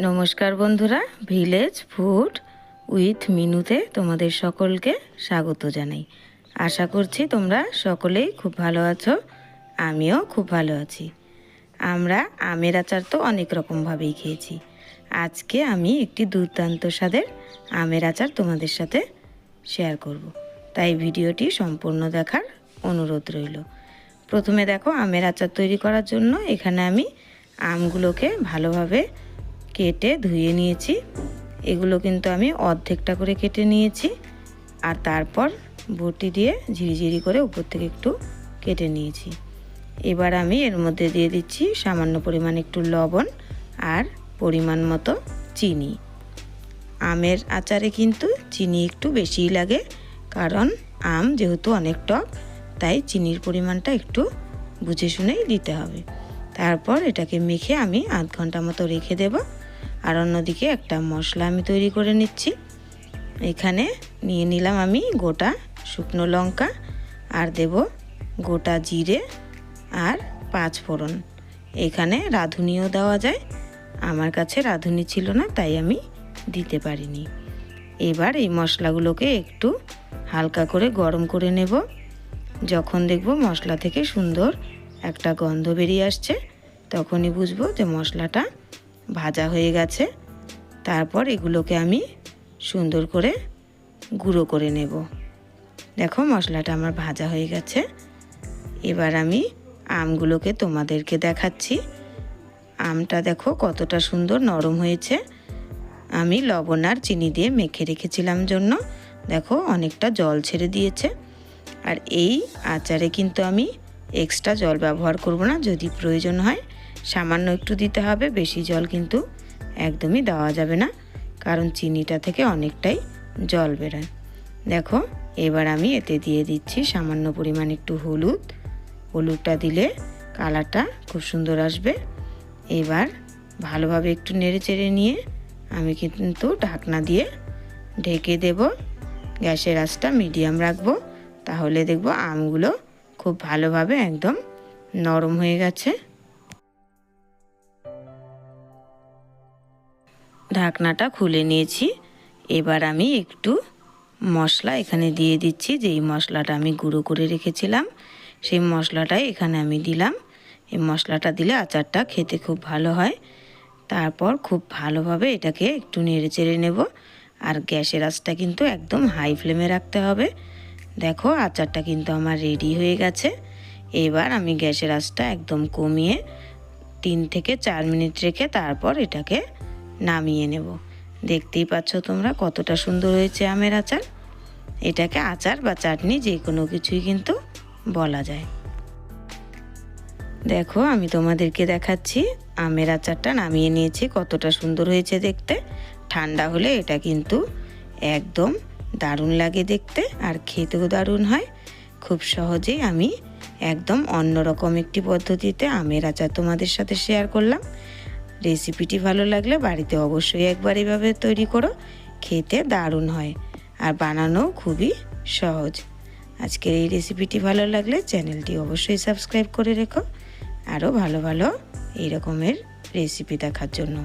নমস্কার বন্ধুরা, village food with মিনুতে তোমাদের সকলকে স্বাগত জানাই। আশা করছি তোমরা সকলেই খুব ভালো আছো, আমিও খুব ভালো আছি। আমরা আমের আচার তো অনেক রকমভাবেই খেয়েছি। আজকে আমি একটি দুর্দান্ত স্বাদের আমের আচার তোমাদের সাথে শেয়ার করব, তাই ভিডিওটি সম্পূর্ণ দেখার অনুরোধ রইল। প্রথমে দেখো, আমের আচার তৈরি করার জন্য এখানে আমি আমগুলোকে ভালোভাবে কেটে ধুয়ে নিয়েছি। এগুলো কিন্তু আমি অর্ধেকটা করে কেটে নিয়েছি, আর তারপর বটি দিয়ে ঝিরিঝিরি করে উপর থেকে একটু কেটে নিয়েছি। এবার আমি এর মধ্যে দিয়ে দিচ্ছি সামান্য পরিমাণ একটু লবণ আর পরিমাণ মতো চিনি। আমের আচারে কিন্তু চিনি একটু বেশিই লাগে, কারণ আম যেহেতু অনেক টক, তাই চিনির পরিমাণটা একটু বুঝে শুনেই দিতে হবে। তারপর এটাকে মেখে আমি আধ ঘন্টা মতো রেখে দেব। আর অন্যদিকে একটা মশলা আমি তৈরি করে নিচ্ছি। এখানে নিয়ে নিলাম আমি গোটা শুকনো লঙ্কা, আর দেব গোটা জিরে আর 5 ফোড়ন। এখানে রাঁধুনিও দেওয়া যায়, আমার কাছে রাঁধুনি ছিল না, তাই আমি দিতে পারিনি। এবার এই মশলাগুলোকে একটু হালকা করে গরম করে নেব। যখন দেখব মশলা থেকে সুন্দর একটা গন্ধ বেরিয়ে আসছে, তখনই বুঝবো যে মশলাটা ভাজা হয়ে গেছে। তারপর এগুলোকে আমি সুন্দর করে গুঁড়ো করে নেব। দেখো, মশলাটা আমার ভাজা হয়ে গেছে। এবার আমি আমগুলোকে তোমাদেরকে দেখাচ্ছি। আমটা দেখো কতটা সুন্দর নরম হয়েছে। আমি লবণ আর চিনি দিয়ে মেখে রেখেছিলাম জন্য দেখো অনেকটা জল ছেড়ে দিয়েছে। আর এই আচারে কিন্তু আমি এক্সট্রা জল ব্যবহার করব না, যদি প্রয়োজন হয় সামান্য একটু দিতে হবে, বেশি জল কিন্তু একদমই দেওয়া যাবে না, কারণ চিনিটা থেকে অনেকটাই জল বেরোয়। দেখো, এবার আমি এতে দিয়ে দিচ্ছি সামান্য পরিমাণ একটু হলুদ। হলুদটা দিলে কালারটা খুব সুন্দর আসবে। এবার ভালোভাবে একটু নেড়ে চেড়ে নিয়ে আমি কিন্তু ঢাকনা দিয়ে ঢেকে দেব। গ্যাসের আঁচটা মিডিয়াম রাখবো, তাহলে দেখব আমগুলো খুব ভালোভাবে একদম নরম হয়ে গেছে। ঢাকনাটা খুলে নিয়েছি। এবার আমি একটু মশলা এখানে দিয়ে দিচ্ছি। যেই মশলাটা আমি গুঁড়ো করে রেখেছিলাম, সেই মশলাটাই এখানে আমি দিলাম। এই মশলাটা দিলে আচারটা খেতে খুব ভালো হয়। তারপর খুব ভালোভাবে এটাকে একটু নেড়ে চেড়ে নেব। আর গ্যাসের আঁচটা কিন্তু একদম হাই ফ্লেমে রাখতে হবে। দেখো, আচারটা কিন্তু আমার রেডি হয়ে গেছে। এবার আমি গ্যাসের আঁচটা একদম কমিয়ে 3 থেকে 4 মিনিট রেখে তারপর এটাকে নামিয়ে নেব। দেখতেই পাচ্ছ তোমরা কতটা সুন্দর হয়েছে আমের আচার। এটাকে আচার বা চাটনি যে কোনো কিছুই কিন্তু বলা যায়। দেখো, আমি তোমাদেরকে দেখাচ্ছি আমের আচারটা নামিয়ে নিয়েছি, কতটা সুন্দর হয়েছে দেখতে। ঠান্ডা হলে এটা কিন্তু একদম দারুণ লাগে দেখতে, আর খেতেও দারুণ হয়। খুব সহজেই আমি একদম অন্যরকম একটি পদ্ধতিতে আমের আচার তোমাদের সাথে শেয়ার করলাম। রেসিপিটি ভালো লাগলে বাড়িতে অবশ্যই একবার এভাবে তৈরি করো, খেতে দারুণ হয় আর বানানো খুবই সহজ। আজকের এই রেসিপিটি ভালো লাগলে চ্যানেলটি অবশ্যই সাবস্ক্রাইব করে রেখো, আরও ভালো ভালো এই রকমের রেসিপি দেখার জন্য।